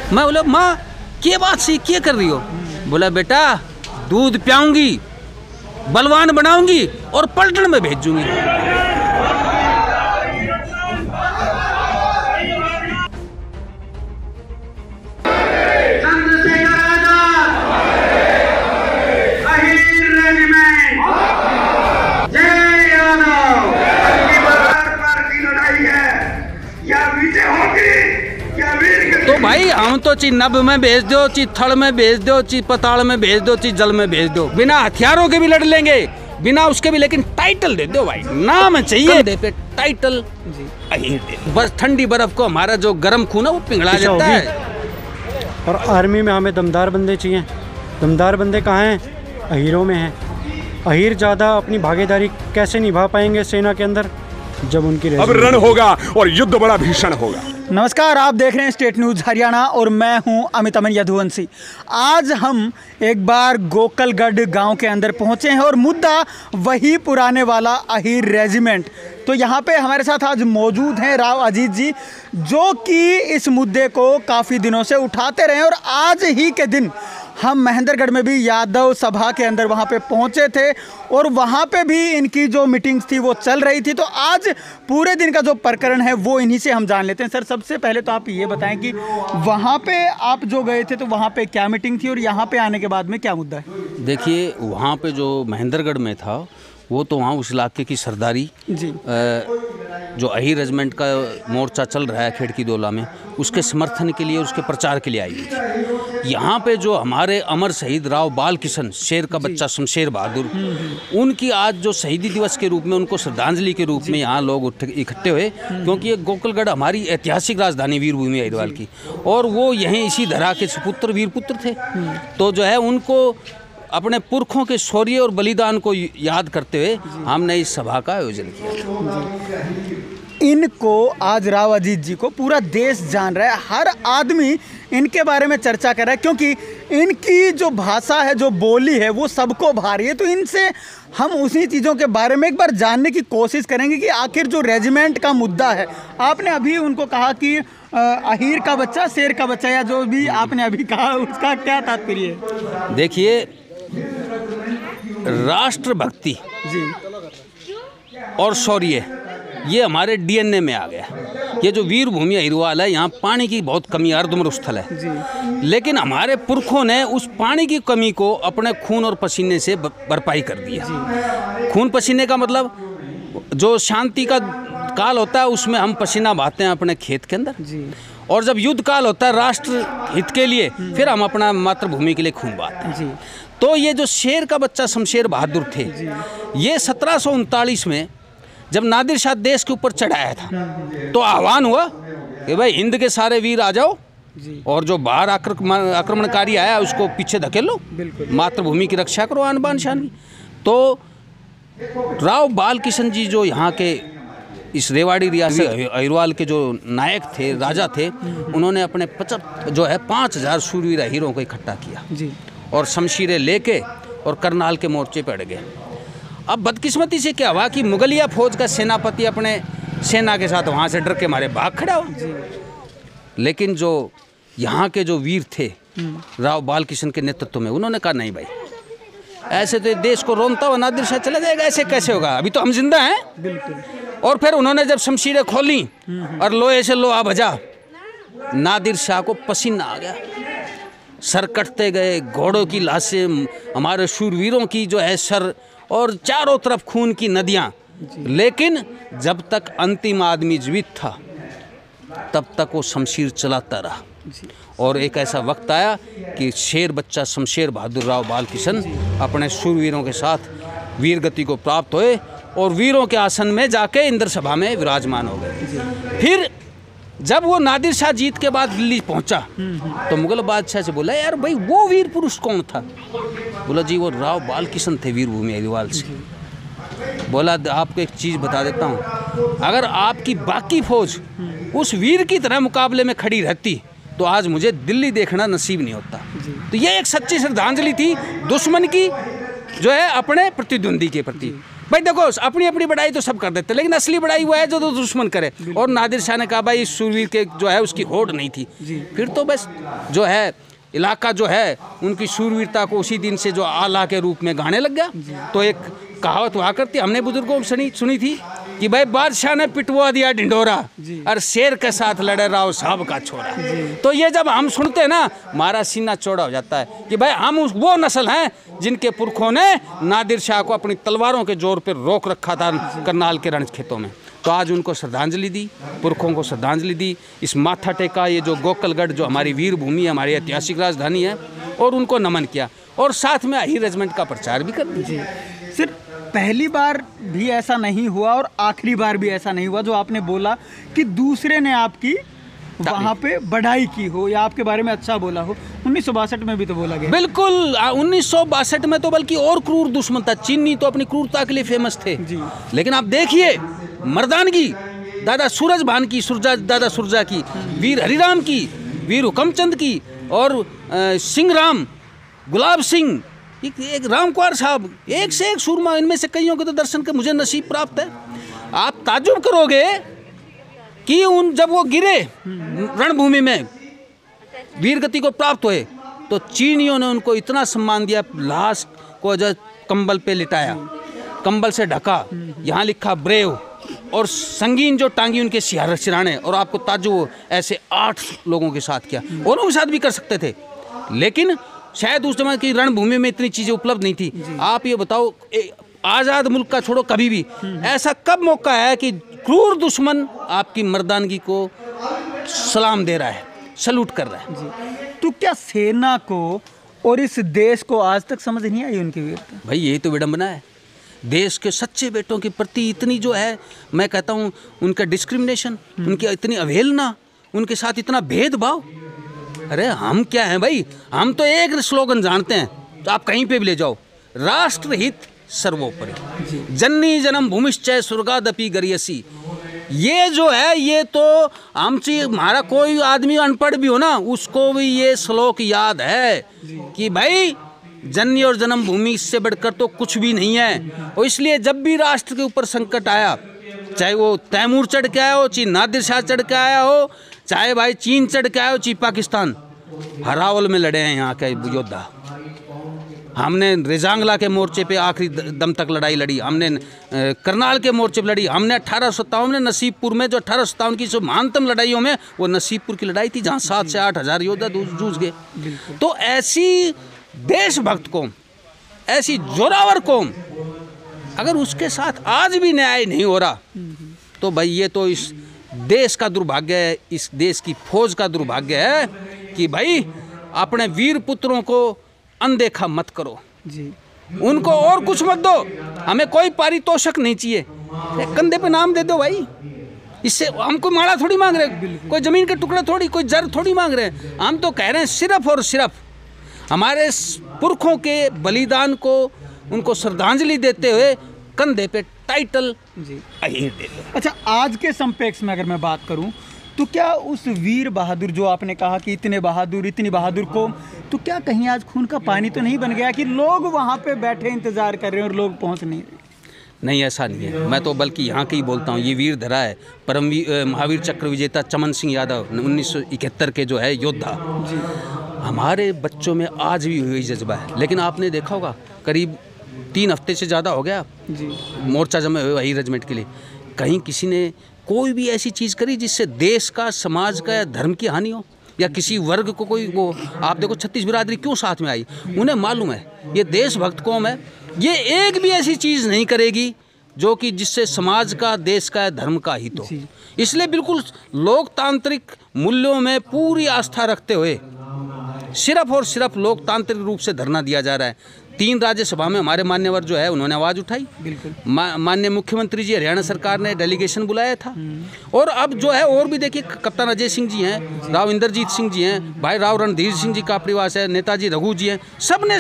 मैं बोला माँ क्या बात सी क्या कर रही हो? बोला बेटा दूध पियाऊंगी, बलवान बनाऊंगी और पलटन में भेजूंगी। तो भाई हम तो ची नभ में भेज दो, ची थल में भेज दो, ची पताल में भेज दो, ची जल में भेज दो, बिना हथियारों के भी लड़ लेंगे, बिना उसके भी, लेकिन टाइटल दे दो भाई, नाम चाहिए दे पे टाइटल जी। बस ठंडी बर्फ को हमारा जो गर्म खून है वो पिघला जाता है। और आर्मी में हमें दमदार बंदे चाहिए। दमदार बंदे कहाँ हैं? अहीरों में हैं। अहीर ज़्यादा अपनी भागीदारी कैसे निभा पाएंगे सेना के अंदर जब उनकी अब रण होगा और युद्ध बड़ा भीषण होगा। नमस्कार, आप देख रहे हैं स्टेट न्यूज़ हरियाणा और मैं हूं अमित अमन यदुवंशी। आज हम एक बार गोकलगढ़ गांव के अंदर पहुंचे हैं और मुद्दा वही पुराने वाला अहीर रेजिमेंट। तो यहां पे हमारे साथ आज मौजूद हैं राव अजीत जी, जो कि इस मुद्दे को काफ़ी दिनों से उठाते रहे और आज ही के दिन हम महेंद्रगढ़ में भी यादव सभा के अंदर वहाँ पे पहुँचे थे और वहाँ पे भी इनकी जो मीटिंग्स थी वो चल रही थी। तो आज पूरे दिन का जो प्रकरण है वो इन्हीं से हम जान लेते हैं। सर, सबसे पहले तो आप ये बताएं कि वहाँ पे आप जो गए थे तो वहाँ पे क्या मीटिंग थी और यहाँ पे आने के बाद में क्या मुद्दा है? देखिए, वहाँ पे जो महेंद्रगढ़ में था वो तो वहाँ उस इलाके की सरदारी जी, जो अहीर रेजिमेंट का मोर्चा चल रहा है खेड़की दोला में, उसके समर्थन के लिए, उसके प्रचार के लिए आई हुई थी। यहाँ पे जो हमारे अमर शहीद राव बाल किशन, शेर का बच्चा शमशेर बहादुर, उनकी आज जो शहीदी दिवस के रूप में, उनको श्रद्धांजलि के रूप में यहाँ लोग इकट्ठे हुए, क्योंकि ये गोकलगढ़ हमारी ऐतिहासिक राजधानी वीरभूमि अहिरवाल की, और वो यहीं इसी धरा के सुपुत्र वीरपुत्र थे। तो जो है उनको अपने पुरखों के शौर्य और बलिदान को याद करते हुए हमने इस सभा का आयोजन किया। इनको आज राव अजीत जी को पूरा देश जान रहा है, हर आदमी इनके बारे में चर्चा कर रहा है, क्योंकि इनकी जो भाषा है, जो बोली है, वो सबको भा रही है। तो इनसे हम उसी चीज़ों के बारे में एक बार जानने की कोशिश करेंगे कि आखिर जो रेजिमेंट का मुद्दा है, आपने अभी उनको कहा कि अहीर का बच्चा, शेर का बच्चा, या जो भी आपने अभी कहा, उसका क्या तात्पर्य है? देखिए, राष्ट्रभक्ति जी और शौर्य ये हमारे डीएनए में आ गया। ये जो वीरभूमि अहिरवाल है, यहाँ पानी की बहुत कमी, अर्धमरुभ स्थल है जी। लेकिन हमारे पुरखों ने उस पानी की कमी को अपने खून और पसीने से भरपाई कर दिया। खून पसीने का मतलब जो शांति का काल होता है उसमें हम पसीना बहाते हैं अपने खेत के अंदर जी। और जब युद्ध काल होता है राष्ट्र हित के लिए, फिर हम अपना मातृभूमि के लिए खून बहाते हैं जी। तो ये जो शेर का बच्चा शमशेर बहादुर थे, ये 1739 में जब नादिर शाह देश के ऊपर चढ़ाया था, तो आह्वान हुआ कि भाई हिंद के सारे वीर आ जाओ और जो बाहर आक्रमणकारी आया उसको पीछे धकेल लो, मातृभूमि की रक्षा करो आन बान शान की। तो राव बाल किशन जी जो यहाँ के इस रेवाड़ी रियासत अहिरवाल के जो नायक थे, राजा थे, उन्होंने अपने 5000 शूरवीर हीरों को इकट्ठा किया जी। और शमशीरें लेके और करनाल के मोर्चे पर अड़ गए। अब बदकिस्मती से क्या हुआ कि मुगलिया फौज का सेनापति अपने सेना के साथ वहाँ से डर के मारे भाग खड़ा हो। लेकिन जो यहाँ के जो वीर थे राव बाल किशन के नेतृत्व में, उन्होंने कहा नहीं भाई, ऐसे तो देश को रोनता हुआ नादिर शाह चला जाएगा, ऐसे कैसे होगा, अभी तो हम जिंदा हैं। बिल्कुल। और फिर उन्होंने जब शमशीरें खोली और लोहे से लोहा भजा, नादिर शाह को पसीना आ गया, सर कटते गए, घोड़ों की लाशें, हमारे शूरवीरों की जो है सर, और चारों तरफ खून की नदियाँ। लेकिन जब तक अंतिम आदमी जीवित था तब तक वो शमशीर चलाता रहा। और एक ऐसा वक्त आया कि शेर बच्चा शमशेर बहादुर राव बाल किशन अपने शूरवीरों के साथ वीर गति को प्राप्त हुए और वीरों के आसन में जाके इंद्र सभा में विराजमान हो गए। फिर जब वो नादिर शाह जीत के बाद दिल्ली पहुंचा तो मुगल बादशाह से बोला, यार भाई वो वीर पुरुष कौन था? बोला जी वो राव बाल किशन थे वीरभूमि अहिरवाल से। बोला आपको एक चीज़ बता देता हूँ, अगर आपकी बाकी फौज उस वीर की तरह मुकाबले में खड़ी रहती तो आज मुझे दिल्ली देखना नसीब नहीं होता। तो ये एक सच्ची श्रद्धांजलि थी दुश्मन की जो है अपने प्रतिद्वंदी के प्रति। भाई देखो अपनी अपनी बड़ाई तो सब कर देते, लेकिन असली बड़ाई वो है जो दुश्मन करे। और नादिर शाह ने कहा भाई इस शूरवीर के जो है उसकी होड़ नहीं थी। फिर तो बस जो है इलाका जो है उनकी शूरवीरता को उसी दिन से जो आला के रूप में गाने लग गया। तो एक कहावत हुआ करती, हमने बुजुर्गों को सुनी थी कि भाई बादशाह ने पिटवा दिया ढिंढोरा और शेर के साथ लड़े राव साहब का छोरा। तो ये जब हम सुनते हैं ना, हमारा सीना चौड़ा हो जाता है कि भाई हम वो नस्ल हैं जिनके पुरखों ने नादिर शाह को अपनी तलवारों के जोर पर रोक रखा था करनाल के रण खेतों में। तो आज उनको श्रद्धांजलि दी, पुरखों को श्रद्धांजलि दी, इस माथा टेका, ये जो गोकलगढ़ जो हमारी वीर भूमि है, हमारी ऐतिहासिक राजधानी है, और उनको नमन किया और साथ में अहीर रेजिमेंट का प्रचार भी कर दिया। सिर्फ पहली बार भी ऐसा नहीं हुआ और आखिरी बार भी ऐसा नहीं हुआ जो आपने बोला कि दूसरे ने आपकी वहाँ पे बढ़ाई की हो या आपके बारे में अच्छा बोला हो। 1962 में भी तो बोला गया। बिल्कुल, 1962 में तो बल्कि और क्रूर दुश्मन था। चीनी तो अपनी क्रूरता के लिए फेमस थे जी। लेकिन आप देखिए मर्दानगी दादा सूरजभान की, दादा सुरजा की, वीर हरिराम की, वीर हुकमचंद की, और सिंह राम, गुलाब सिंह, एक रामकुमार साहब, एक से एक सूरमा। इनमें से कईयों के तो दर्शन के मुझे नसीब प्राप्त है। आप ताजुब करोगे कि जब वो गिरे रणभूमि में, वीर गति को प्राप्त हुए, तो चीनियों ने उनको इतना सम्मान दिया, लाश को जो कंबल पे लिटाया, कंबल से ढका, यहाँ लिखा ब्रेव, और संगीन जो टांगी उनके सिराने, और आपको ताजुब ऐसे 8 लोगों के साथ किया। औरों के साथ भी कर सकते थे, लेकिन शायद उस जमाने की रणभूमि में इतनी चीज़ें उपलब्ध नहीं थी। आप ये बताओ, आज़ाद मुल्क का छोड़ो, कभी भी ऐसा कब मौका है कि क्रूर दुश्मन आपकी मर्दानगी को सलाम दे रहा है, सलूट कर रहा है जी। तो क्या सेना को और इस देश को आज तक समझ नहीं आई उनकी वीरता? भाई यही तो विडंबना है। देश के सच्चे बेटों के प्रति इतनी जो है, मैं कहता हूँ उनका डिस्क्रिमिनेशन, उनकी इतनी अवहेलना, उनके साथ इतना भेदभाव। अरे हम क्या हैं भाई, हम तो एक स्लोगन जानते हैं, तो आप कहीं पे भी ले जाओ, राष्ट्रहित सर्वोपरि, जननी जन्म भूमिश्चय स्वर्गादपि गरियसी। ये जो है, ये तो हमसे, हमारा कोई आदमी अनपढ़ भी हो ना, उसको भी ये श्लोक याद है कि भाई जननी और जन्मभूमि इससे बढ़कर तो कुछ भी नहीं है। और इसलिए जब भी राष्ट्र के ऊपर संकट आया, चाहे वो तैमूर चढ़ के आया हो, चाहे नादिर शाह चढ़ के आया हो, चाहे भाई चीन चढ़ के आया हो, चाहे पाकिस्तान, हरावल में लड़े हैं यहाँ के योद्धा। हमने रेजांगला के मोर्चे पे आखिरी दम तक लड़ाई लड़ी, हमने करनाल के मोर्चे पे लड़ी, हमने 1857 में नसीबपुर में, जो 1857 की जो महानतम लड़ाइयों में, वो नसीबपुर की लड़ाई थी, जहाँ 7 से 8 हज़ार योद्धा जूझ गए। तो ऐसी देशभक्त कौम, ऐसी जोरावर कौम, अगर उसके साथ आज भी न्याय नहीं हो रहा, तो भाई ये तो इस देश का दुर्भाग्य है, इस देश की फौज का दुर्भाग्य है कि भाई अपने वीर पुत्रों को अनदेखा मत करो जी। उनको और कुछ मत दो, हमें कोई पारितोषिक नहीं चाहिए, कंधे पे नाम दे दो भाई। इससे हम कोई माड़ा थोड़ी मांग रहे, कोई ज़मीन के टुकड़े थोड़ी, कोई जर थोड़ी मांग रहे हैं। हम तो कह रहे हैं सिर्फ और सिर्फ हमारे पुरखों के बलिदान को, उनको श्रद्धांजलि देते हुए कंधे पे टाइटल जी अहीर दे दो। अच्छा, आज के संपेक्ष में अगर मैं बात करूं, तो क्या उस वीर बहादुर, जो आपने कहा कि इतने बहादुर, इतनी बहादुर को, तो क्या कहीं आज खून का पानी तो नहीं बन गया कि लोग वहाँ पे बैठे इंतजार कर रहे हैं और लोग पहुँच नहीं रहे? नहीं, ऐसा नहीं है। मैं तो बल्कि यहाँ के ही बोलता हूँ, ये वीर धरा है, महावीर चक्र विजेता चमन सिंह यादव 1971 के जो है योद्धा जी। हमारे बच्चों में आज भी वही जज्बा है। लेकिन आपने देखा होगा, करीब 3 हफ्ते से ज़्यादा हो गया जी मोर्चा जमे हुए अहीर रेजिमेंट के लिए, कहीं किसी ने कोई भी ऐसी चीज़ करी जिससे देश का, समाज का या धर्म की हानि हो, या किसी वर्ग को कोई वो। आप देखो 36 बिरादरी क्यों साथ में आई, उन्हें मालूम है ये देशभक्त कौम है, ये एक भी ऐसी चीज़ नहीं करेगी जो कि जिससे समाज का, देश का या धर्म का हित हो। इसलिए बिल्कुल लोकतांत्रिक मूल्यों में पूरी आस्था रखते हुए सिर्फ और सिर्फ लोकतांत्रिक रूप से धरना दिया जा रहा है। 3 राज्यसभा में हमारे मान्यवर जो है उन्होंने आवाज़ उठाई, बिल्कुल। माननीय मुख्यमंत्री जी, हरियाणा सरकार ने डेलीगेशन बुलाया था। और अब जो है और भी देखिए, कप्तान अजय सिंह जी हैं, राव इंद्रजीत सिंह जी हैं, भाई राव रणधीर सिंह जी का परिवार है, नेताजी रघु जी हैं, सब ने,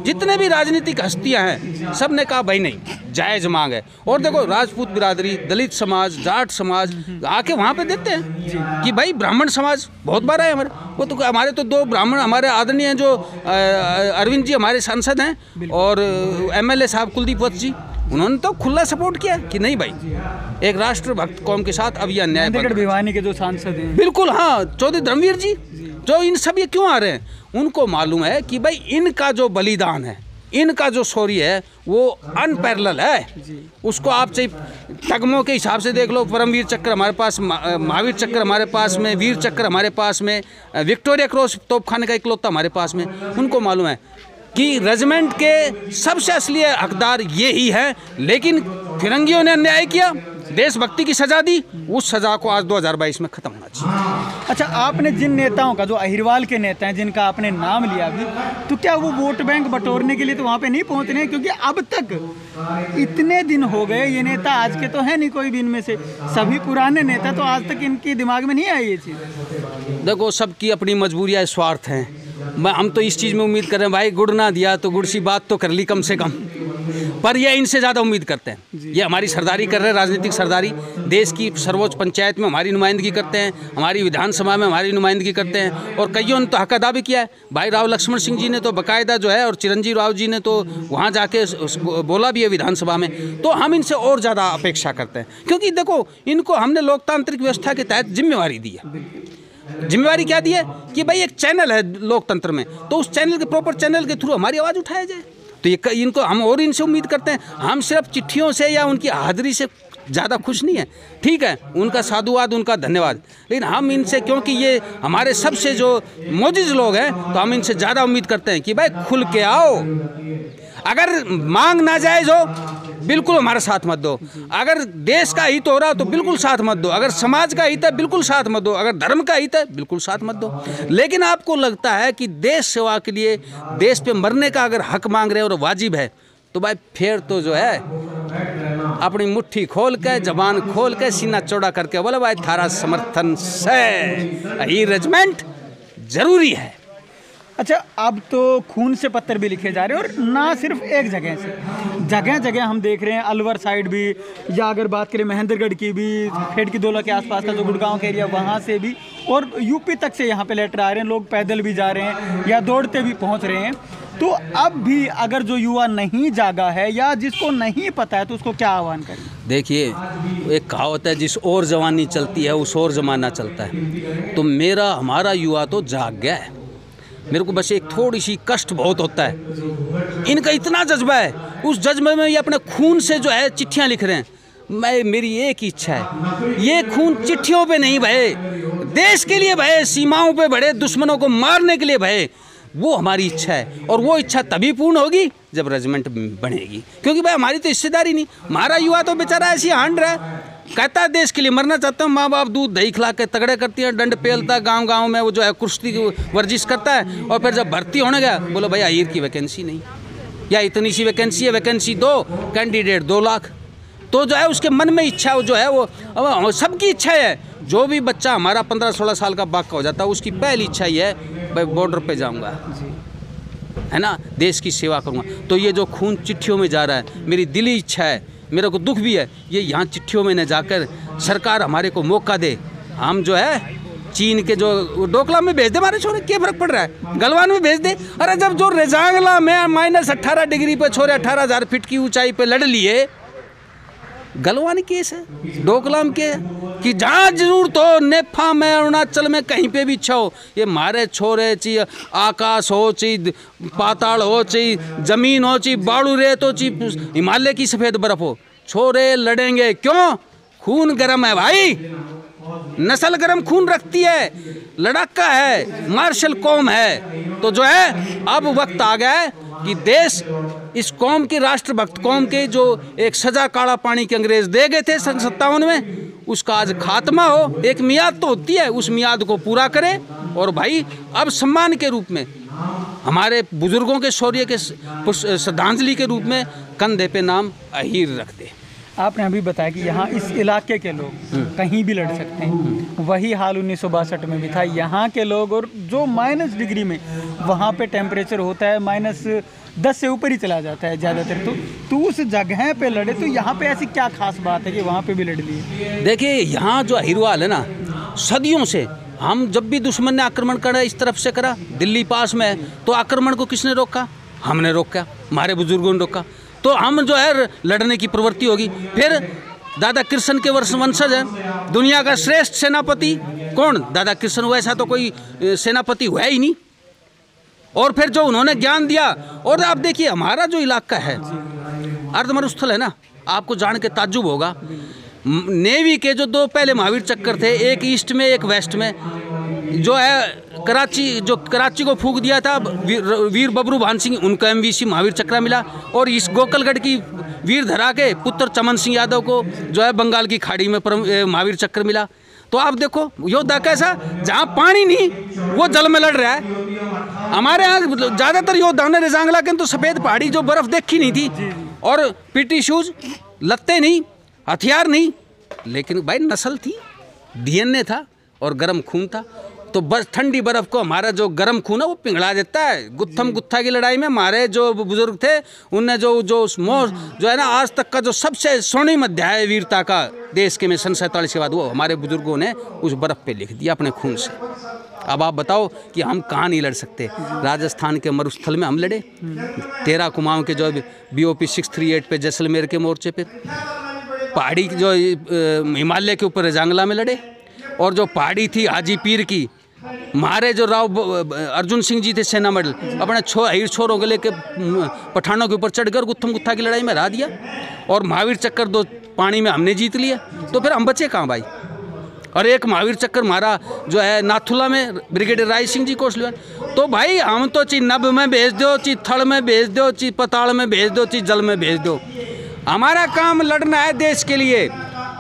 जितने भी राजनीतिक हस्तियाँ हैं, सब ने कहा भाई नहीं, जायज़ मांग है। और देखो राजपूत बिरादरी, दलित समाज, जाट समाज आके वहाँ पे देते हैं कि भाई ब्राह्मण समाज बहुत बार है हमारे, वो तो हमारे तो 2 ब्राह्मण हमारे आदरणीय हैं, जो अरविंद जी हमारे सांसद हैं, और MLA साहब कुलदीप वत्स जी, उन्होंने तो खुला सपोर्ट किया कि नहीं भाई, एक राष्ट्रभक्त कौम के साथ अब यह अन्याय बन रहा है। भिवानी के जो सांसद हैं, बिल्कुल, हाँ, चौधरी धर्मवीर जी जो इन सब ये क्यों आ रहे हैं, उनको मालूम है कि भाई इनका जो बलिदान है, इनका जो शौर्य है वो अनपैरेलल है। उसको आप चाहे तगमों के हिसाब से देख लो, परमवीर चक्र हमारे पास, महावीर चक्र हमारे पास में, वीर चक्र हमारे पास में, विक्टोरिया क्रॉस तोपखाने का इकलौता हमारे पास में। उनको मालूम है कि रेजिमेंट के सबसे असली हकदार ये ही है, लेकिन फिरंगियों ने अन्याय किया, देशभक्ति की सजा दी, उस सजा को आज 2022 में खत्म होना चाहिए। अच्छा, आपने जिन नेताओं का, जो अहिरवाल के नेता हैं जिनका आपने नाम लिया अभी, तो क्या वो वोट बैंक बटोरने के लिए तो वहाँ पे नहीं पहुँच रहे हैं? क्योंकि अब तक इतने दिन हो गए, ये नेता आज के तो है नहीं कोई भी इनमें से, सभी पुराने नेता, तो आज तक इनके दिमाग में नहीं आई ये चीज़। देखो, सबकी अपनी मजबूरियाँ, स्वार्थ हैं। हम तो इस चीज़ में उम्मीद कर रहे हैं भाई, गुड़ ना दिया तो गुड़ सी बात तो कर ली कम से कम, पर ये इनसे ज़्यादा उम्मीद करते हैं। ये हमारी सरदारी कर रहे हैं, राजनीतिक सरदारी, देश की सर्वोच्च पंचायत में हमारी नुमाइंदगी करते हैं, हमारी विधानसभा में हमारी नुमाइंदगी करते हैं, और कईयों ने तो हक अदा भी किया है। भाई राव लक्ष्मण सिंह जी ने तो बाकायदा जो है, और चिरंजीव राव जी ने तो वहाँ जाके बोला भी है विधानसभा में। तो हम इनसे और ज़्यादा अपेक्षा करते हैं, क्योंकि देखो, इनको हमने लोकतांत्रिक व्यवस्था के तहत जिम्मेवारी दी है। जिम्मेवारी क्या दी है कि भाई एक चैनल है लोकतंत्र में, तो उस चैनल के, प्रॉपर चैनल के थ्रू हमारी आवाज़ उठाया जाए। तो ये इनको हम और इनसे उम्मीद करते हैं। हम सिर्फ चिट्ठियों से या उनकी हाजिरी से ज़्यादा खुश नहीं है, ठीक है, उनका साधुवाद, उनका धन्यवाद, लेकिन हम इनसे, क्योंकि ये हमारे सबसे जो मोजिज लोग हैं, तो हम इनसे ज़्यादा उम्मीद करते हैं कि भाई खुल के आओ। अगर मांग नाजायज़ हो, बिल्कुल हमारा साथ मत दो। अगर देश का हित हो रहा तो बिल्कुल साथ मत दो। अगर समाज का हित है, बिल्कुल साथ मत दो। अगर धर्म का हित है, बिल्कुल साथ मत दो। लेकिन आपको लगता है कि देश सेवा के लिए, देश पे मरने का अगर हक मांग रहे हो और वाजिब है, तो भाई फिर तो जो है अपनी मुट्ठी खोल के, जबान खोल के, सीना चौड़ा करके बोले भाई थारा समर्थन से अहीर रेजिमेंट जरूरी है। अच्छा, अब तो खून से पत्थर भी लिखे जा रहे हैं, और ना सिर्फ एक जगह से, जगह जगह हम देख रहे हैं, अलवर साइड भी, या अगर बात करें महेंद्रगढ़ की भी, खेड़ की दोला के आसपास का जो गुड़गांव का एरिया, वहाँ से भी, और यूपी तक से यहाँ पे लेटर आ रहे हैं। लोग पैदल भी जा रहे हैं या दौड़ते भी पहुँच रहे हैं। तो अब भी अगर जो युवा नहीं जागा है या जिसको नहीं पता है, तो उसको क्या आह्वान करें? देखिए, एक कहावत है, जिस और जवानी चलती है उस और ज़माना चलता है। तो हमारा युवा तो जाग गया है। मेरे को बस एक थोड़ी सी कष्ट बहुत होता है, इनका इतना जज्बा है, उस जज्बे में ये अपने खून से जो है चिट्ठियाँ लिख रहे हैं। मेरी एक इच्छा है, ये खून चिट्ठियों पे नहीं बहे, देश के लिए बहे, सीमाओं पे बढ़े, दुश्मनों को मारने के लिए बहे। वो हमारी इच्छा है, और वो इच्छा तभी पूर्ण होगी जब रेजिमेंट बनेगी। क्योंकि भाई हमारी तो हिस्सेदारी नहीं, हमारा युवा तो बेचारा ऐसी हांड रहा है, कहता है देश के लिए मरना चाहता हूँ, माँ बाप दूध दही खिला के तगड़े करती हैं, दंड पेलता है, गांव में वो जो है कुश्ती की वर्जिश करता है, और फिर जब भर्ती होने गया बोलो भाई अहीर की वैकेंसी नहीं, या इतनी सी वैकेंसी है, वैकेंसी 2, कैंडिडेट 2 लाख। तो जो है उसके मन में इच्छा जो है वो सबकी इच्छा है। जो भी बच्चा हमारा 15-16 साल का बाका हो जाता है, उसकी पहली इच्छा ये है भाई बॉर्डर पे जाऊंगा, है ना, देश की सेवा करूंगा। तो ये जो खून चिट्ठियों में जा रहा है, मेरी दिली इच्छा है, मेरे को दुख भी है, ये यहाँ चिट्ठियों में न जाकर सरकार हमारे को मौका दे। हम जो है चीन के जो डोकलाम में भेज दे, हमारे छोरे क्या फर्क पड़ रहा है, गलवान में भेज दे। अरे जब जो रेजांगला में -18 डिग्री पे छोरे 18,000 फीट की ऊंचाई पे लड़ लिए, गलवानी केस है डोकलाम के, कि जहाँ जरूरत हो, नेफा में, अरुणाचल में, कहीं पे भी इच्छा हो, ये मारे छोरे ची आकाश हो, ची पाताल हो, ची जमीन हो, ची बाड़ू रेत हो, ची हिमालय की सफ़ेद बर्फ हो, छोरे लड़ेंगे। क्यों? खून गर्म है भाई, नस्ल गर्म खून रखती है, लड़ाका है, मार्शल कौम है। तो जो है अब वक्त आ गया है कि देश इस कौम की, राष्ट्रभक्त कौम के, जो एक सजा काला पानी के अंग्रेज दे गए थे 57 में, उसका आज खात्मा हो। एक मियाद तो होती है, उस मियाद को पूरा करें, और भाई अब सम्मान के रूप में, हमारे बुजुर्गों के शौर्य के श्रद्धांजलि के रूप में कंधे पे नाम अहीर रख दे। आपने अभी बताया कि यहाँ इस इलाके के लोग कहीं भी लड़ सकते हैं, वही हाल 1962 में भी था। यहाँ के लोग, और जो माइनस डिग्री में वहाँ पे टेम्परेचर होता है, -10 से ऊपर ही चला जाता है ज़्यादातर, तो उस जगह पे लड़े। तो यहाँ पे ऐसी क्या खास बात है कि वहाँ पे भी लड़ लिए? देखिए, यहाँ जो अहीरवाल है ना, सदियों से हम, जब भी दुश्मन ने आक्रमण करा, इस तरफ से करा, दिल्ली पास में है, तो आक्रमण को किसने रोका? हमने रोका, हमारे बुजुर्गों ने रोका। तो हम जो है लड़ने की प्रवृत्ति होगी। फिर दादा कृष्ण के वंशज है, दुनिया का श्रेष्ठ सेनापति कौन? दादा कृष्ण। वैसा तो कोई सेनापति हुआ ही नहीं। और फिर जो उन्होंने ज्ञान दिया, और आप देखिए हमारा जो इलाका है अर्धमरुस्थल है ना, आपको जान के ताज्जुब होगा, नेवी के जो 2 पहले महावीर चक्कर थे, एक ईस्ट में एक वेस्ट में, जो है कराची को फूंक दिया था वीर बबरू भान सिंह, उनको MVC महावीर चक्र मिला। और इस गोकलगढ़ की वीर धरा के पुत्र चमन सिंह यादव को जो है बंगाल की खाड़ी में महावीर चक्र मिला। तो आप देखो योद्धा कैसा, जहाँ पानी नहीं वो जल में लड़ रहा है। हमारे यहाँ ज़्यादातर योद्धाओं ने रेजांगला के तो सफ़ेद पहाड़ी जो बर्फ़ देखी नहीं थी, और PT शूज़, लत्ते नहीं, हथियार नहीं, लेकिन भाई नस्ल थी, DNA था और गर्म खून था। तो बस ठंडी बर्फ़ को हमारा जो गर्म खून है वो पिघला देता है। गुत्थम गुत्था की लड़ाई में हमारे जो बुजुर्ग थे उनने जो है ना आज तक का जो सबसे स्वर्णिम अध्याय वीरता का देश के में सन 47 के बाद, वो हमारे बुजुर्गों ने उस बर्फ़ पे लिख दिया अपने खून से। अब आप बताओ कि हम कहाँ नहीं लड़ सकते? राजस्थान के मरुस्थल में हम लड़े, 13 कुमाऊँ के जो BOP 638 पे जैसलमेर के मोर्चे पे, पहाड़ी जो हिमालय के ऊपर रेजांगला में लड़े, और जो पहाड़ी थी हाजी पीर की, हमारे जो राव अर्जुन सिंह जी थे सेना मेडल, अपने अहीर छोरों को लेके पठानों के ऊपर चढ़कर गुत्थम गुत्था की लड़ाई में हरा दिया, और महावीर चक्कर 2 पानी में हमने जीत लिया। तो फिर हम बचे कहाँ भाई? और एक महावीर चक्कर हमारा जो है नाथुला में ब्रिगेडियर राय सिंह जी कोसलिया। तो भाई हम तो ची नभ में भेज दो, ची थड़ में भेज दो, ची पताल में भेज दो, ची जल में भेज दो, हमारा काम लड़ना है देश के लिए।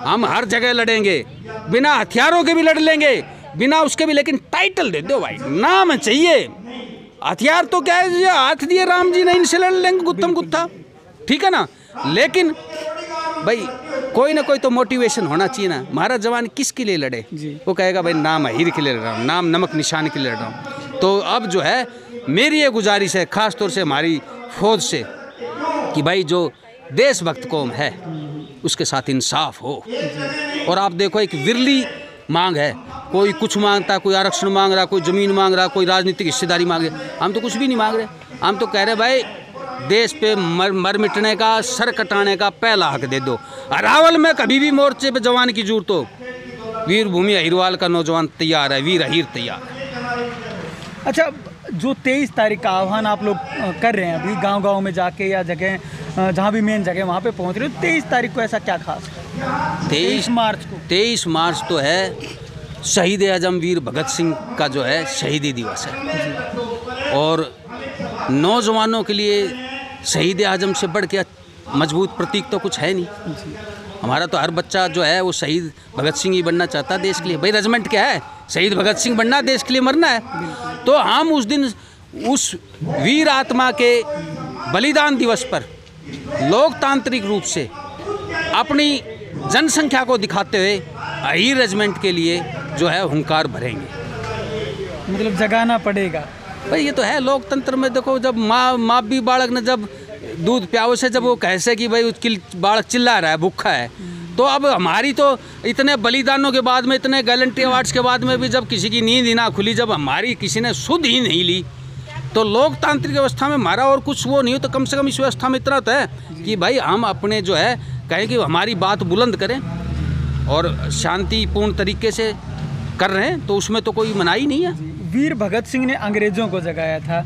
हम हर जगह लड़ेंगे, बिना हथियारों के भी लड़ लेंगे, बिना उसके भी, लेकिन टाइटल दे दो भाई, नाम चाहिए। हथियार तो क्या है, ये हाथ दिए राम जी ने, इनसे लड़ लेंगे गुत्थम गुत्था, ठीक है ना। लेकिन भाई कोई ना कोई तो मोटिवेशन होना चाहिए ना। महाराज जवान किसके लिए लड़े? वो कहेगा भाई नाम अहीर के लिए लड़ रहा हूँ, नाम नमक निशान के लिए लड़ रहा हूँ। तो अब जो है मेरी ये गुजारिश है ख़ास तौर से हमारी फौज से कि भाई जो देशभक्त कौम है उसके साथ इंसाफ हो। और आप देखो एक विरली मांग है, कोई कुछ मांगता, कोई आरक्षण मांग रहा, कोई ज़मीन मांग रहा, कोई राजनीतिक हिस्सेदारी मांग रहे। हम तो कुछ भी नहीं मांग रहे, हम तो कह रहे भाई देश पे मर मिटने का, सर कटाने का पहला हक दे दो। अरावल में कभी भी मोर्चे पे जवान की जरूरत हो, वीर भूमि अहिरवाल का नौजवान तैयार है, वीर अहीर तैयार है। अच्छा, जो 23 तारीख का आह्वान आप लोग कर रहे हैं अभी गांव-गांव में जाके या जगह जहां भी मेन जगह वहां पे पहुंच रहे हो, 23 तारीख को ऐसा क्या खास? 23 मार्च तो है शहीद आजम वीर भगत सिंह का जो है शहीदी दिवस है। और नौजवानों के लिए शहीद आजम से बढ़ के मजबूत प्रतीक तो कुछ है नहीं। हमारा तो हर बच्चा जो है वो शहीद भगत सिंह ही बनना चाहता है देश के लिए। भाई रेजिमेंट क्या है? शहीद भगत सिंह बनना, देश के लिए मरना है। तो हम उस दिन उस वीर आत्मा के बलिदान दिवस पर लोकतांत्रिक रूप से अपनी जनसंख्या को दिखाते हुए अहीर रेजिमेंट के लिए जो है हुंकार भरेंगे। मतलब जगाना पड़ेगा भाई, ये तो है लोकतंत्र में। देखो जब माँ भी बालक ने जब दूध प्याओ से जब वो कैसे कि भाई उसकी बालक चिल्ला रहा है, भूखा है, तो अब हमारी तो इतने बलिदानों के बाद में, इतने गैलेंट्री अवार्ड्स के बाद में भी जब किसी की नींद ही ना खुली, जब हमारी किसी ने सुध ही नहीं ली, तो लोकतांत्रिक व्यवस्था में हमारा और कुछ वो नहीं हो, तो कम से कम इस व्यवस्था में इतना तो है कि भाई हम अपने जो है कहें कि हमारी बात बुलंद करें और शांतिपूर्ण तरीके से कर रहे हैं, तो उसमें तो कोई मनाही नहीं है। वीर भगत सिंह ने अंग्रेज़ों को जगाया था,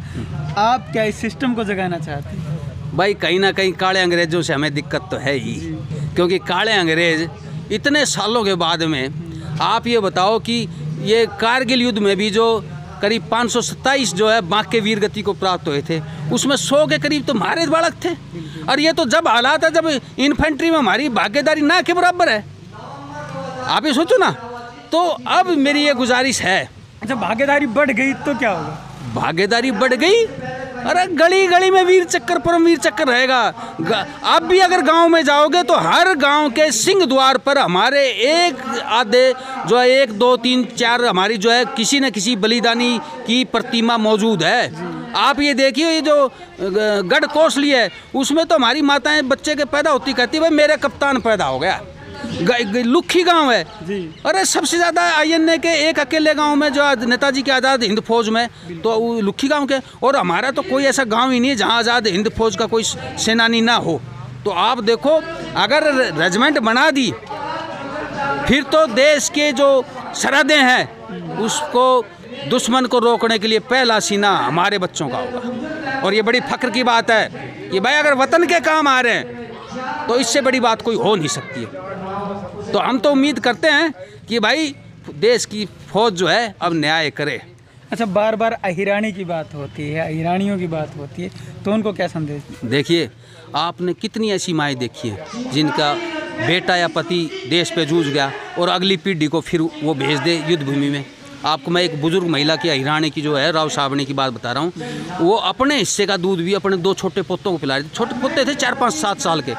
आप क्या इस सिस्टम को जगाना चाहते हैं? भाई कहीं ना कहीं काले अंग्रेज़ों से हमें दिक्कत तो है ही, क्योंकि काले अंग्रेज़ इतने सालों के बाद में, आप ये बताओ कि ये कारगिल युद्ध में भी जो करीब 527 जो है बांके वीर गति को प्राप्त हुए थे, उसमें 100 के करीब तो हमारे बालक थे। और ये तो जब हालात है जब इन्फेंट्री में हमारी भागीदारी ना के बराबर है, आप ये सोचो ना। तो अब मेरी ये गुजारिश है। अच्छा, भागीदारी बढ़ गई तो क्या होगा? भागीदारी बढ़ गई, अरे गली गली में वीर चक्कर, परमवीर चक्कर रहेगा। आप भी अगर गांव में जाओगे तो हर गांव के सिंह द्वार पर हमारे एक आधे जो है 1 2 3 4 हमारी जो है किसी न किसी बलिदानी की प्रतिमा मौजूद है। आप ये देखिए, ये जो गढ़ कोसली है उसमें तो हमारी माताएं बच्चे के पैदा होती कहती है भाई मेरे कप्तान पैदा हो गया। लुखी गांव है जी। अरे सबसे ज़्यादा INA के एक अकेले गांव में जो नेताजी के आज़ाद हिंद फौज में तो वो लुखी गांव के, और हमारा तो कोई ऐसा गांव ही नहीं है जहां आज़ाद हिंद फौज का कोई सेनानी ना हो। तो आप देखो अगर रेजिमेंट बना दी फिर तो देश के जो सरहदें हैं उसको दुश्मन को रोकने के लिए पहला सीना हमारे बच्चों का होगा। और ये बड़ी फख्र की बात है कि भाई अगर वतन के काम आ रहे हैं तो इससे बड़ी बात कोई हो नहीं सकती है। तो हम तो उम्मीद करते हैं कि भाई देश की फौज जो है अब न्याय करे। अच्छा, बार बार अहिरानी की बात होती है, अहिरानियों की बात होती है, तो उनको क्या संदेश? देखिए आपने कितनी ऐसी माएँ देखी हैं जिनका बेटा या पति देश पे जूझ गया और अगली पीढ़ी को फिर वो भेज दे युद्ध भूमि में। आपको मैं एक बुजुर्ग महिला की अहिरानी की जो है राव सावनी की बात बता रहा हूँ। वो अपने हिस्से का दूध भी अपने 2 छोटे पोतों को पिला रही थी। छोटे पोते थे 4, 5, 7 साल के।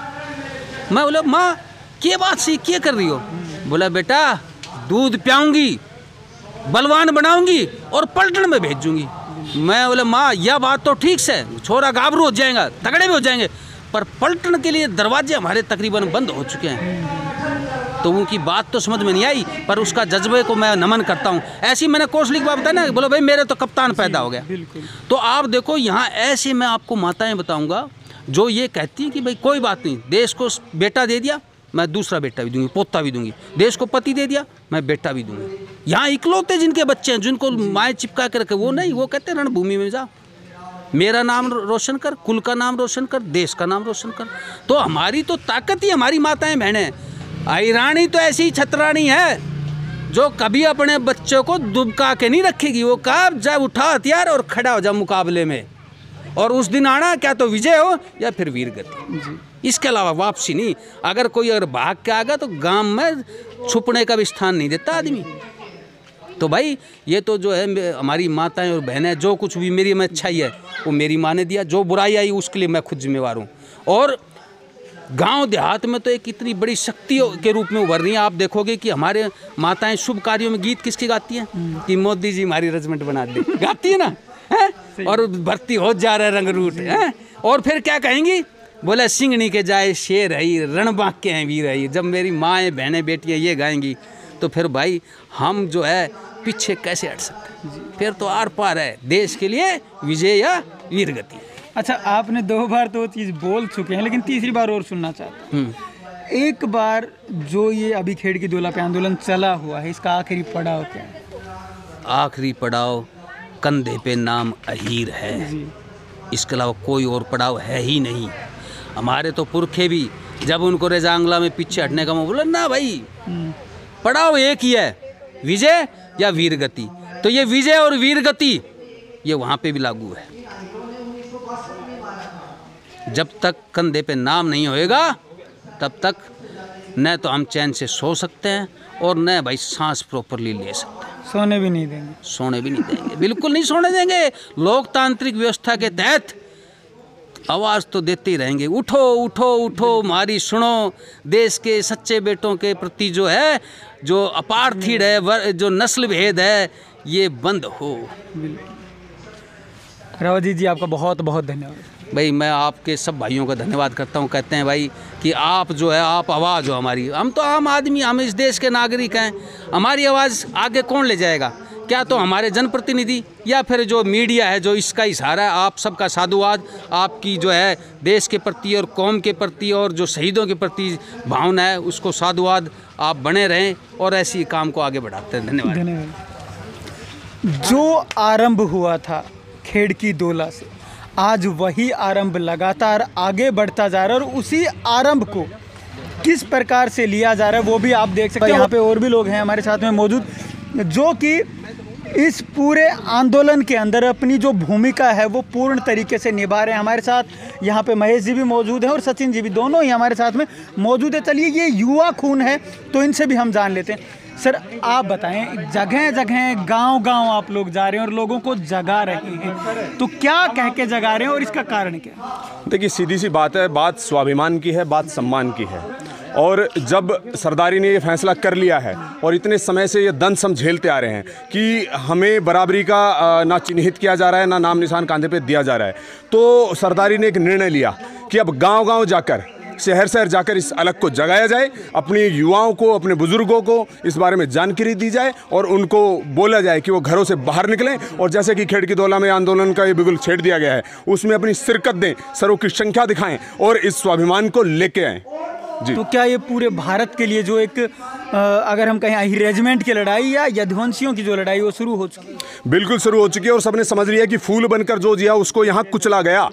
मैं बोला माँ क्या बात सी क्या कर रही हो? बोला बेटा दूध पियाऊंगी, बलवान बनाऊंगी और पलटन में भेजूंगी। मैं बोला माँ यह बात तो ठीक से, छोरा गाभरू हो जाएगा, तगड़े भी हो जाएंगे, पर पलटन के लिए दरवाजे हमारे तकरीबन बंद हो चुके हैं। तो उनकी बात तो समझ में नहीं आई, पर उसका जज्बे को मैं नमन करता हूँ। ऐसी मैंने कोसली की बात बताया ना, बोलो भाई मेरे तो कप्तान पैदा हो गया। तो आप देखो यहाँ ऐसे मैं आपको माताएं बताऊँगा जो ये कहती हैं कि भाई कोई बात नहीं, देश को बेटा दे दिया मैं दूसरा बेटा भी दूंगी, पोता भी दूंगी, देश को पति दे दिया मैं बेटा भी दूंगी। यहाँ इकलौते जिनके बच्चे हैं जिनको माएँ चिपका के रखे वो नहीं, वो कहते हैं रणभूमि में जा, मेरा नाम रोशन कर, कुल का नाम रोशन कर, देश का नाम रोशन कर। तो हमारी तो ताकत ही हमारी माताएं बहनें। अहिरानी तो ऐसी छतरानी है जो कभी अपने बच्चों को दुबका के नहीं रखेगी। वो कहा जा उठा हथियार और खड़ा हो जा मुकाबले में, और उस दिन आना क्या तो विजय हो या फिर वीरगति, इसके अलावा वापसी नहीं। अगर कोई अगर भाग के आ गया तो गांव में छुपने का भी स्थान नहीं देता आदमी। तो भाई ये तो जो है हमारी माताएं और बहनें, जो कुछ भी मेरी में अच्छाई है वो मेरी माँ ने दिया, जो बुराई आई उसके लिए मैं खुद जिम्मेवार हूँ। और गांव देहात में तो एक इतनी बड़ी शक्ति के रूप में उभर रही है। आप देखोगे कि हमारे माताएं शुभ कार्यों में गीत किसकी गाती हैं कि मोदी जी हमारी रेजिमेंट बना दे, गाती है ना है? और भर्ती हो जा रहा है रंग रूट है। और फिर क्या कहेंगी, बोले सिंगनी के जाए शेर है, रण बांक के हैं वीर है। जब मेरी माएँ बहनें बेटियाँ ये गाएंगी तो फिर भाई हम जो है पीछे कैसे हट सकते हैं? फिर तो आर पार है, देश के लिए विजय या वीरगति। अच्छा, आपने 2 बार तो चीज़ बोल चुके हैं, लेकिन तीसरी बार और सुनना चाहता हूँ। एक बार जो ये अभी खेड़ की दोला पे आंदोलन चला हुआ है, इसका आखिरी पड़ाव क्या है? आखिरी पड़ाव कंधे पे नाम अहीर है, इसके अलावा कोई और पड़ाव है ही नहीं। हमारे तो पुरखे भी जब उनको रेजांगला में पीछे हटने का बोला ना भाई, पड़ाव एक ही है, विजय या वीरगति। तो ये विजय और वीरगति ये वहाँ पे भी लागू है। जब तक कंधे पे नाम नहीं होएगा तब तक न तो हम चैन से सो सकते हैं और न भाई सांस प्रॉपरली ले सकते हैं। सोने भी नहीं देंगे, सोने भी नहीं देंगे, बिल्कुल नहीं सोने देंगे। लोकतांत्रिक व्यवस्था के तहत आवाज़ तो देते ही रहेंगे, उठो उठो उठो हमारी सुनो। देश के सच्चे बेटों के प्रति जो है जो अपार्थिड है, जो नस्ल भेद है, ये बंद हो। रावत जी आपका बहुत बहुत धन्यवाद। भाई मैं आपके सब भाइयों का धन्यवाद करता हूँ। कहते हैं भाई कि आप जो है आप आवाज़ हो हमारी। हम तो आम आदमी, हम इस देश के नागरिक हैं, हमारी आवाज़ आगे कौन ले जाएगा? क्या तो हमारे जनप्रतिनिधि या फिर जो मीडिया है जो इसका इशारा है। आप सबका साधुवाद, आपकी जो है देश के प्रति और कौम के प्रति और जो शहीदों के प्रति भावना है उसको साधुवाद। आप बने रहें और ऐसी काम को आगे बढ़ाते हैं। धन्यवाद। जो आरंभ हुआ था खेड़ की दोला से, आज वही आरंभ लगातार आगे बढ़ता जा रहा है और उसी आरंभ को किस प्रकार से लिया जा रहा है वो भी आप देख सकते हैं। यहाँ पे और भी लोग हैं हमारे साथ में मौजूद जो कि इस पूरे आंदोलन के अंदर अपनी जो भूमिका है वो पूर्ण तरीके से निभा रहे हैं। हमारे साथ यहाँ पे महेश जी भी मौजूद हैं और सचिन जी भी, दोनों ही हमारे साथ में मौजूद है। चलिए, ये युवा खून है तो इनसे भी हम जान लेते हैं। सर आप बताएं, जगह जगह गांव-गांव आप लोग जा रहे हैं और लोगों को जगा रहे हैं, तो क्या कह के जगा रहे हैं और इसका कारण क्या है? देखिए सीधी सी बात है, बात स्वाभिमान की है, बात सम्मान की है। और जब सरदारी ने ये फैसला कर लिया है और इतने समय से ये दंड हम झेलते आ रहे हैं कि हमें बराबरी का ना चिन्हित किया जा रहा है, ना नाम निशान कांधे पे दिया जा रहा है, तो सरदारी ने एक निर्णय लिया कि अब गांव-गांव जाकर शहर शहर जाकर इस अलग को जगाया जाए, अपने युवाओं को, अपने बुजुर्गों को इस बारे में जानकारी दी जाए और उनको बोला जाए कि वो घरों से बाहर निकलें। और जैसे कि खेड़ की दौला में आंदोलन का ये बिगुल छेड़ दिया गया है, उसमें अपनी शिरकत दें, सरों की संख्या दिखाएं और इस स्वाभिमान को लेके आएँ। जी। तो क्या ये पूरे भारत के लिए जो एक अगर हम कहें अहीर रेजिमेंट की लड़ाई या यदुवंशियों की जो लड़ाई वो शुरू हो चुकी है? बिल्कुल शुरू हो चुकी है और सबने समझ लिया कि फूल बनकर जो जिया उसको यहाँ कुचला गया।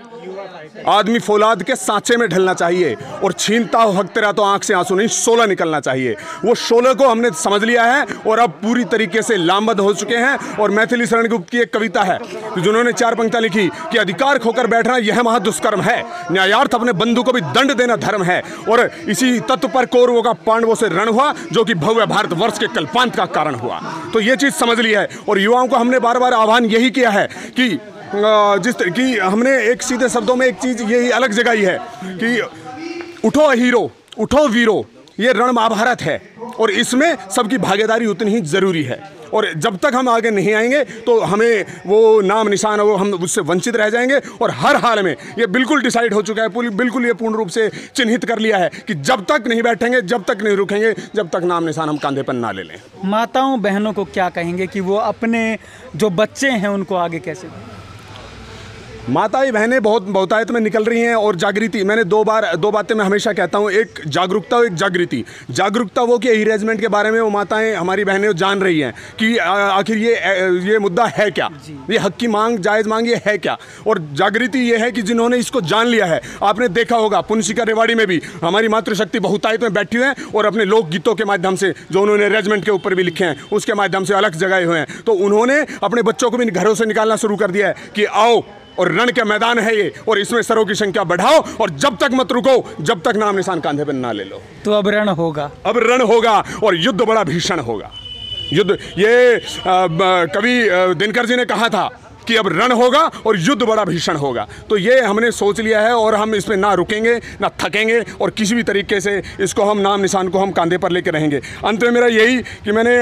आदमी फौलाद के सांचे में ढलना चाहिए और छीनता हो हक तेरा तो आंख से आंसू नहीं, शोला निकलना चाहिए। वो शोले को हमने समझ लिया है और अब पूरी तरीके से लामबंद हो चुके हैं। और मैथिली शरण गुप्त की एक कविता है जिन्होंने 4 पंक्तियां लिखी कि अधिकार खोकर बैठना यह महादुष्कर्म है, न्यायार्थ अपने बंधु को भी दंड देना धर्म है। और इसी तत्व पर कौरवों का पांडवों से रण हुआ, जो कि भव्य भारतवर्ष के कल्पांत का कारण हुआ। तो ये चीज समझ ली है और युवाओं को हमने बार बार आह्वान यही किया है कि जिस तरह की हमने एक सीधे शब्दों में एक चीज यही अलग जगाई है कि उठो हीरो, उठो वीरो, ये रण महाभारत है और इसमें सबकी भागीदारी उतनी ही जरूरी है। और जब तक हम आगे नहीं आएंगे तो हमें वो नाम निशान वो हम उससे वंचित रह जाएंगे। और हर हाल में ये बिल्कुल डिसाइड हो चुका है, बिल्कुल ये पूर्ण रूप से चिन्हित कर लिया है कि जब तक नहीं बैठेंगे, जब तक नहीं रुकेंगे, जब तक नाम निशान हम कांधे पर ना ले लें। माताओं बहनों को क्या कहेंगे कि वो अपने जो बच्चे हैं उनको आगे कैसे दें? माताएं बहनें बहुत बहुतायत में निकल रही हैं और जागृति, मैंने दो बातें मैं हमेशा कहता हूं, एक जागरूकता और एक जागृति। जागरूकता वो कि अहीर रेजिमेंट के बारे में वो माताएं हमारी बहनें जान रही हैं कि आखिर ये मुद्दा है क्या, ये हक की मांग, जायज़ मांग ये है क्या। और जागृति ये है कि जिन्होंने इसको जान लिया है, आपने देखा होगा पुनशिका रेवाड़ी में भी हमारी मातृशक्ति बहुतायत में बैठी हुए हैं और अपने लोकगीतों के माध्यम से जो उन्होंने रेजिमेंट के ऊपर भी लिखे हैं उसके माध्यम से अलग जगाए हुए हैं। तो उन्होंने अपने बच्चों को भी घरों से निकालना शुरू कर दिया है कि आओ और रण के मैदान है ये और इसमें सरों की संख्या बढ़ाओ और जब तक मत रुको जब तक नाम निशान कांधे पर ना ले लो। तो अब रण होगा, अब रण होगा और युद्ध बड़ा भीषण होगा। युद्ध ये कवि दिनकर जी ने कहा था कि अब रण होगा और युद्ध बड़ा भीषण होगा। तो ये हमने सोच लिया है और हम इसमें ना रुकेंगे ना थकेंगे और किसी भी तरीके से इसको हम नाम निशान को हम कांधे पर लेकर रहेंगे। अंत में मेरा यही कि मैंने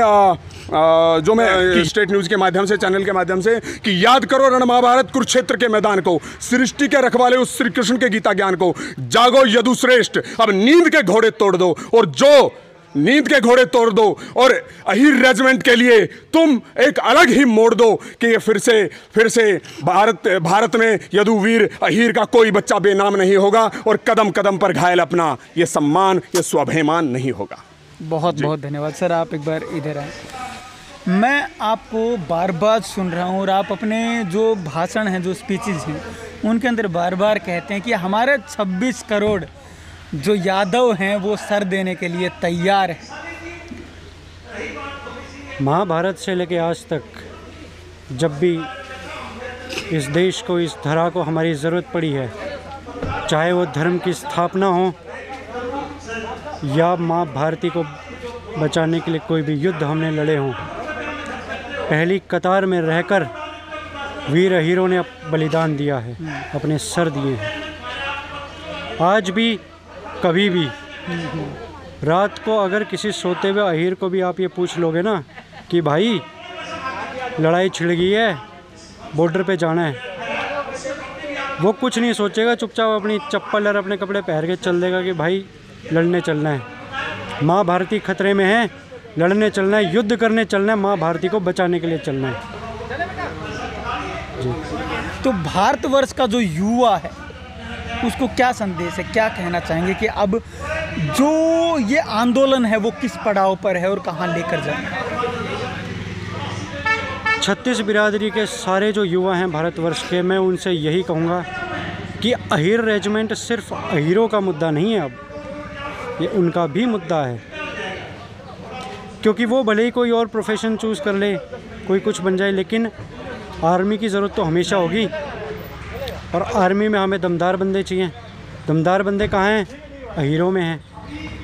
जो मैं स्टेट न्यूज़ के माध्यम से, चैनल के माध्यम से, कि याद करो रण महाभारत कुरुक्षेत्र के मैदान को, सृष्टि के रखवाले उस श्री कृष्ण के गीता ज्ञान को, जागो यदु श्रेष्ठ, अब नींद के घोड़े तोड़ दो और जो नींद के घोड़े तोड़ दो और अहीर रेजिमेंट के लिए तुम एक अलग ही मोड़ दो कि ये फिर से भारत में यदुवीर अहीर का कोई बच्चा बेनाम नहीं होगा और कदम कदम पर घायल अपना ये सम्मान, ये स्वाभिमान नहीं होगा। बहुत बहुत धन्यवाद सर, आप एक बार इधर आए। मैं आपको बार बार सुन रहा हूँ और आप अपने जो भाषण हैं, जो स्पीचेज हैं, उनके अंदर बार बार कहते हैं कि हमारे 26 करोड़ जो यादव हैं वो सर देने के लिए तैयार हैं। महाभारत से लेकर आज तक जब भी इस देश को, इस धरा को हमारी ज़रूरत पड़ी है, चाहे वो धर्म की स्थापना हो या माँ भारती को बचाने के लिए कोई भी युद्ध हमने लड़े हों, पहली कतार में रहकर वीर हीरों ने बलिदान दिया है, अपने सर दिए हैं। आज भी कभी भी रात को अगर किसी सोते हुए अहीर को भी आप ये पूछ लोगे ना कि भाई लड़ाई छिड़ गई है, बॉर्डर पे जाना है, वो कुछ नहीं सोचेगा, चुपचाप अपनी चप्पल और अपने कपड़े पहन के चल देगा कि भाई लड़ने चलना है, माँ भारती खतरे में है, लड़ने चलना है, युद्ध करने चलना है, माँ भारती को बचाने के लिए चलना है। जी। तो भारतवर्ष का जो युवा है उसको क्या संदेश है, क्या कहना चाहेंगे कि अब जो ये आंदोलन है वो किस पड़ाव पर है और कहाँ लेकर जाना है? 36 बिरादरी के सारे जो युवा हैं भारतवर्ष के, मैं उनसे यही कहूँगा कि अहीर रेजिमेंट सिर्फ अहीरों का मुद्दा नहीं है, अब ये उनका भी मुद्दा है। क्योंकि वो भले ही कोई और प्रोफेशन चूज़ कर ले, कोई कुछ बन जाए, लेकिन आर्मी की ज़रूरत तो हमेशा होगी और आर्मी में हमें दमदार बंदे चाहिए। दमदार बंदे कहाँ हैं? अहीरों में हैं।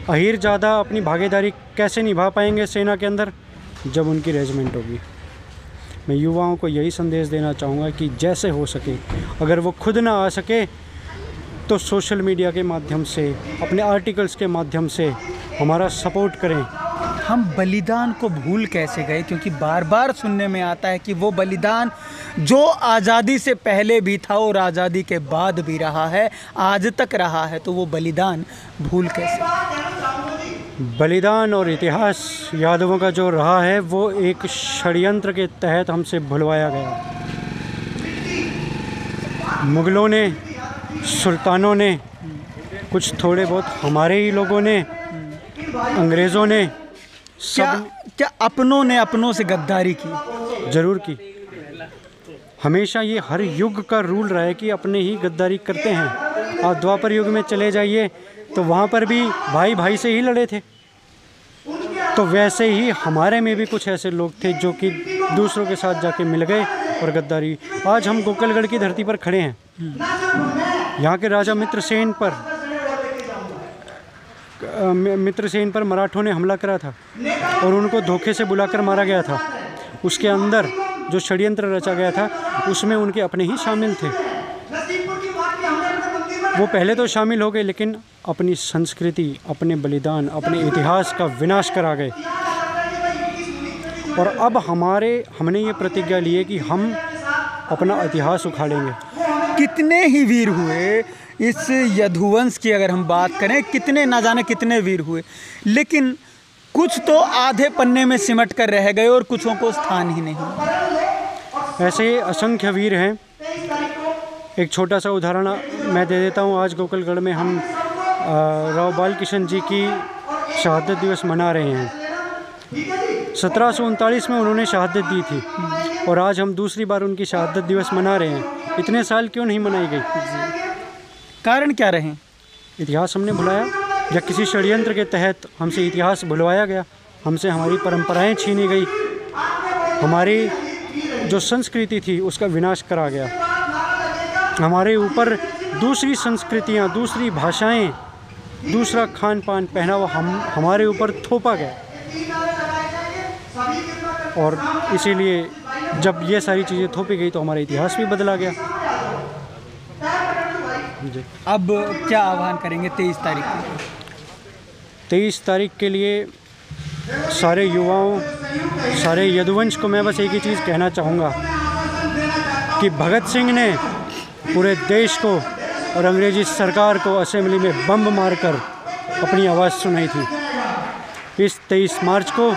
अहीर ज़्यादा अपनी भागीदारी कैसे निभा पाएंगे सेना के अंदर? जब उनकी रेजिमेंट होगी। मैं युवाओं को यही संदेश देना चाहूँगा कि जैसे हो सके, अगर वो खुद ना आ सके तो सोशल मीडिया के माध्यम से, अपने आर्टिकल्स के माध्यम से हमारा सपोर्ट करें हम बलिदान को भूल कैसे गए, क्योंकि बार बार सुनने में आता है कि वो बलिदान जो आज़ादी से पहले भी था और आज़ादी के बाद भी रहा है, आज तक रहा है, तो वो बलिदान भूल कैसे? बलिदान और इतिहास यादवों का जो रहा है वो एक षड्यंत्र के तहत हमसे भुलवाया गया। मुग़लों ने, सुल्तानों ने, कुछ थोड़े बहुत हमारे ही लोगों ने, अंग्रेज़ों ने, क्या अपनों ने अपनों से गद्दारी की? ज़रूर की। हमेशा ये हर युग का रूल रहा है कि अपने ही गद्दारी करते हैं। आप द्वापर युग में चले जाइए तो वहाँ पर भी भाई भाई से ही लड़े थे। तो वैसे ही हमारे में भी कुछ ऐसे लोग थे जो कि दूसरों के साथ जाके मिल गए और गद्दारी। आज हम गोकलगढ़ की धरती पर खड़े हैं। यहाँ के राजा मित्रसेन पर मराठों ने हमला करा था और उनको धोखे से बुलाकर मारा गया था। उसके अंदर जो षड्यंत्र रचा गया था उसमें उनके अपने ही शामिल थे। वो पहले तो शामिल हो गए, लेकिन अपनी संस्कृति, अपने बलिदान, अपने इतिहास का विनाश करा गए। और अब हमने ये प्रतिज्ञा ली है कि हम अपना इतिहास उखाड़ेंगे। कितने ही वीर हुए इस यदुवंश की अगर हम बात करें, कितने ना जाने कितने वीर हुए, लेकिन कुछ तो आधे पन्ने में सिमट कर रह गए और कुछों को स्थान ही नहीं। ऐसे असंख्य वीर हैं। एक छोटा सा उदाहरण मैं दे देता हूँ। आज गोकलगढ़ में हम राव बाल किशन जी की शहादत दिवस मना रहे हैं। 1739 में उन्होंने शहादत दी थी और आज हम दूसरी बार उनकी शहादत दिवस मना रहे हैं। इतने साल क्यों नहीं मनाई गई? कारण क्या रहे? इतिहास हमने भुलाया, या किसी षड्यंत्र के तहत हमसे इतिहास भुलवाया गया, हमसे हमारी परंपराएं छीनी गई, हमारी जो संस्कृति थी उसका विनाश करा गया, हमारे ऊपर दूसरी संस्कृतियां, दूसरी भाषाएं, दूसरा खान पान, पहनावा हमारे ऊपर थोपा गया। और इसीलिए जब ये सारी चीज़ें थोपी गई तो हमारा इतिहास भी बदला गया। अब क्या आह्वान करेंगे 23 तारीख को? 23 तारीख के लिए सारे युवाओं, सारे यदुवंश को मैं बस एक ही चीज़ कहना चाहूँगा कि भगत सिंह ने पूरे देश को और अंग्रेज़ी सरकार को असेंबली में बम मारकर अपनी आवाज़ सुनाई थी। इस 23 मार्च को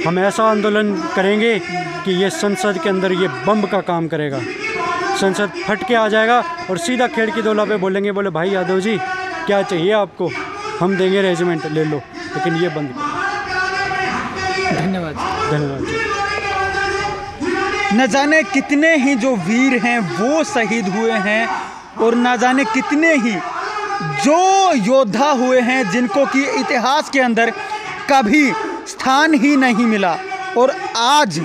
हम ऐसा आंदोलन करेंगे कि ये संसद के अंदर ये बम का काम करेगा। संसद फट के आ जाएगा और सीधा खेड़ की दौला पे बोलेंगे, बोले भाई यादव जी क्या चाहिए आपको, हम देंगे रेजिमेंट, ले लो, लेकिन ये बंद करो। धन्यवाद। धन्यवाद जी। न जाने कितने ही जो वीर हैं वो शहीद हुए हैं और न जाने कितने ही जो योद्धा हुए हैं जिनको कि इतिहास के अंदर कभी स्थान ही नहीं मिला। और आज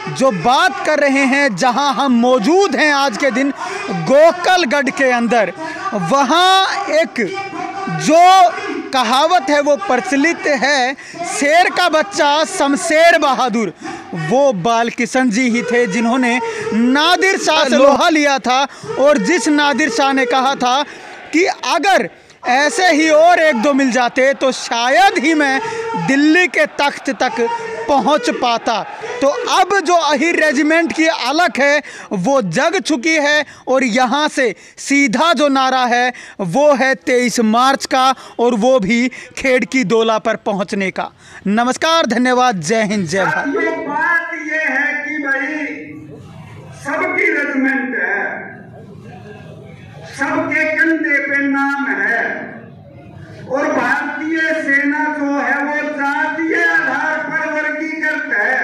जो बात कर रहे हैं, जहां हम मौजूद हैं आज के दिन गोकलगढ़ के अंदर, वहां एक जो कहावत है वो प्रचलित है, शेर का बच्चा शमशेर बहादुर। वो बाल किशन जी ही थे जिन्होंने नादिर शाह से लोहा लिया था और जिस नादिर शाह ने कहा था कि अगर ऐसे ही और एक दो मिल जाते तो शायद ही मैं दिल्ली के तख्त तक पहुंच पाता। तो अब जो अहिर रेजिमेंट की अलख है वो जग चुकी है और यहाँ से सीधा जो नारा है वो है 23 मार्च का, और वो भी खेड़ की दोला पर पहुँचने का। नमस्कार, धन्यवाद, जय हिंद, जय भारत। बात ये है कि भाई सबकी रेजिमेंट है, सबके कंधे पे नाम है, और भारतीय सेना जो है वो जातीय आधार पर वर्गीकृत है।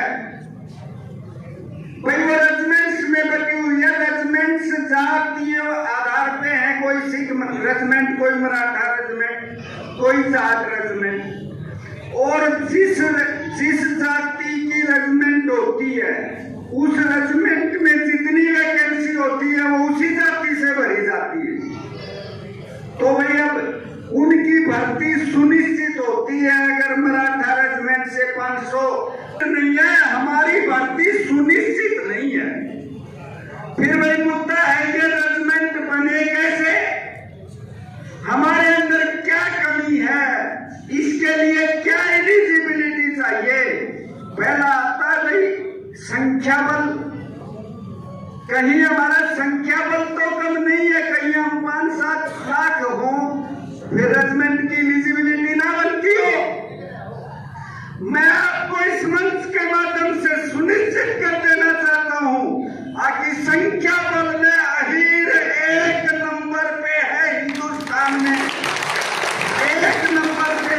भाई वो रेजिमेंट्स में बनी हुई है, रेजिमेंट्स जातीय आधार पे है। कोई सिख रेजिमेंट, कोई मराठा रेजिमेंट, कोई जाट रेजिमेंट, और जिस जाति की रेजिमेंट होती है उस रेजिमेंट में जितनी वैकेंसी होती है वो उसी जाति से भरी जाती है। तो भाई अब उनकी भर्ती सुनिश्चित होती है। अगर मराठा रेजिमेंट से 500 नहीं है, हमारी भर्ती सुनिश्चित नहीं है। फिर भाई मुद्दा है कि रेजिमेंट बने कैसे, हमारे अंदर क्या कमी है, इसके लिए क्या एलिजिबिलिटी चाहिए। संख्या बल, कहीं हमारा संख्या बल तो कम नहीं है, कहीं हम 5-7 लाख हों फिर रेजिमेंट की एलिजिबिलिटी ना बनती हो। मैं आपको इस मंच के माध्यम से सुनिश्चित कर देना चाहता हूं कि संख्या बल में अहीर 1 नंबर पे है हिंदुस्तान में, 1 नंबर पे।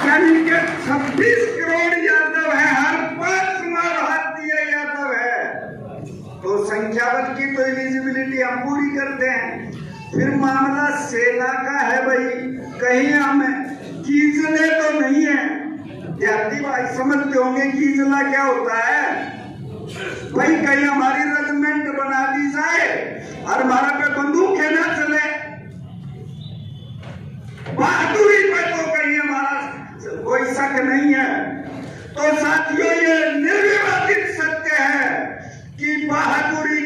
यानी कि 26 करोड़ यादव है, हर 5वां भारतीय यादव है। तो संख्या बल की तो एलिजिबिलिटी हम पूरी करते हैं। फिर मामला सेना का है भाई, कहीं हम कीजले तो नहीं है। जाति भाई समझते होंगे कीजला क्या होता है भाई, कहीं हमारी रेजिमेंट बना दी जाए और हमारा पे बंदूकें ना चले, बहादुरी पे तो कहीं हमारा कोई शक नहीं है। तो साथियों ये निर्विवादित सत्य है कि बहादुरी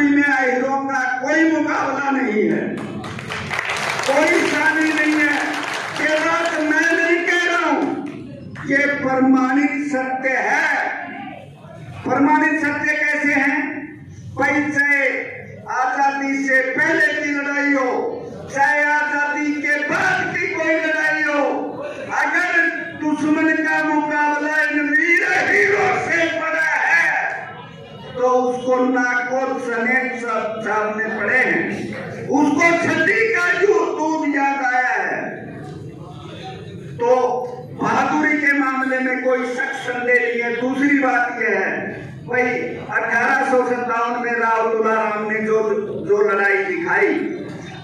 में अहीरों का कोई मुकाबला नहीं है, कोई शामिल नहीं है। ये बात मैं नहीं कह रहा हूं, ये प्रमाणित सत्य है। प्रमाणित सत्य कैसे हैं भाई, चाहे आजादी से पहले की लड़ाई हो, चाहे आजादी के बाद की कोई लड़ाई हो, अगर दुश्मन का मुकाबला इन वीर हीरों से पड़ा है तो उसको नाकोर सनेत सामने पड़े हैं, उसको छठी का दूध याद आया है। तो बहादुरी के मामले में कोई शक संदेह नहीं है। दूसरी बात यह है भाई 1857 में राव तुलाराम ने जो लड़ाई दिखाई,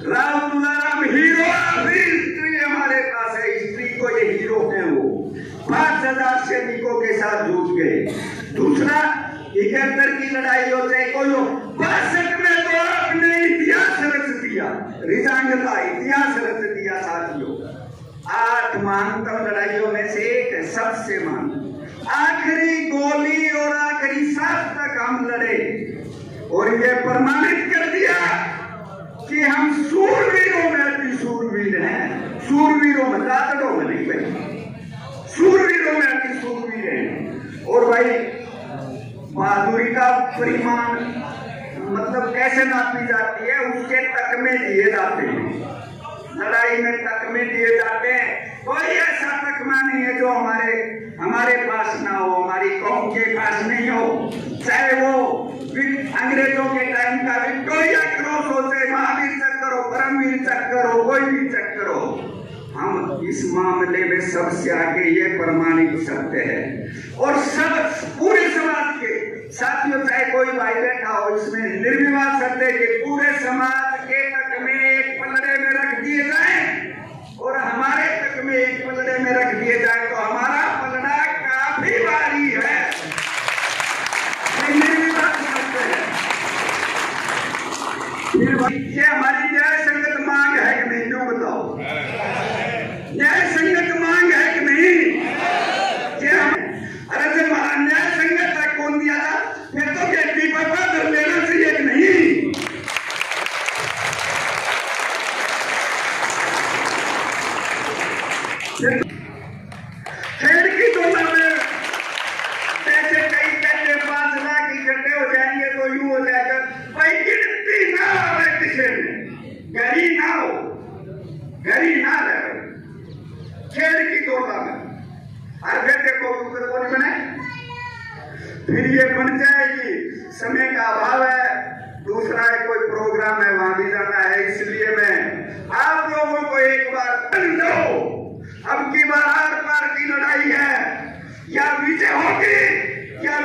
राव तुलाराम हीरो, हिस्ट्री हमारे पास है, हिस्ट्री को ये हीरो है। वो 5000 सैनिकों के साथ जूझ गए। दूसरा 71 की लड़ाई हो चाहे कोई हो, 62 में तो आपने इतिहास रच दिया, रिजांगला इतिहास रच दिया साथियों। 8 महानतम लड़ाइयों में से एक है, सबसे महान। आखिरी गोली और आखिरी सांस तक हम लड़े और ये प्रमाणित कर दिया कि हम सूरवीरों में भी सूरवीर हैं। सूरवीरों में, दादड़ों में नहीं भाई, सूरवीरों में भी सूरवीर हैं। और भाई बहादुरी का परिमाण मतलब कैसे नापी जाती है, उसके तकमे दिए जाते हैं। लड़ाई में तकमे दिए जाते हैं। कोई ऐसा तकमा नहीं है जो हमारे पास ना हो, हमारी कौम के पास नहीं हो। चाहे वो अंग्रेजों के टाइम का विक्टोरिया क्रॉस हो, चाहे महावीर चक्र हो, परमवीर चक्र हो, कोई भी चक्र हो, हम इस मामले में सबसे आगे ये प्रमाणित सत्य है। और सब पूरे समाज के साथियों, चाहे कोई भाई बैठा हो, इसमें निर्विवाद सत्य कि पूरे समाज के तक में एक पलड़े में रख दिए जाए और हमारे तक में एक पलड़े में रख दिए जाए तो हमारा पलड़ा काफी भारी है। निर्विवाद सत्य है। फिर हमारी न्याय संगत मांग है कि नहीं, क्यों बताओ? न्याय संगत मांग है कि नहीं? अरे जब हमारा न्याय संगत तक कौन दिया था, फिर तो बेटी पापा कर लेना चाहिए कि नहीं? खेल की तुलना में पैसे कई कहते 5 लाख इकट्ठे हो जाएंगे तो यूं हो जाएगा भाई, गिनती ना हो किसी में, गरी ना हो, गरी ना रहे खेल की तुलना में। और फिर देखो कौन बने, फिर ये बन जाएगी, समय का अभाव है। दूसरा है कोई प्रोग्राम है, वहां भी जाना है, इसलिए मैं आप लोगों को एक बार लो, अब की बार आर पार की लड़ाई है, या विजय होगी या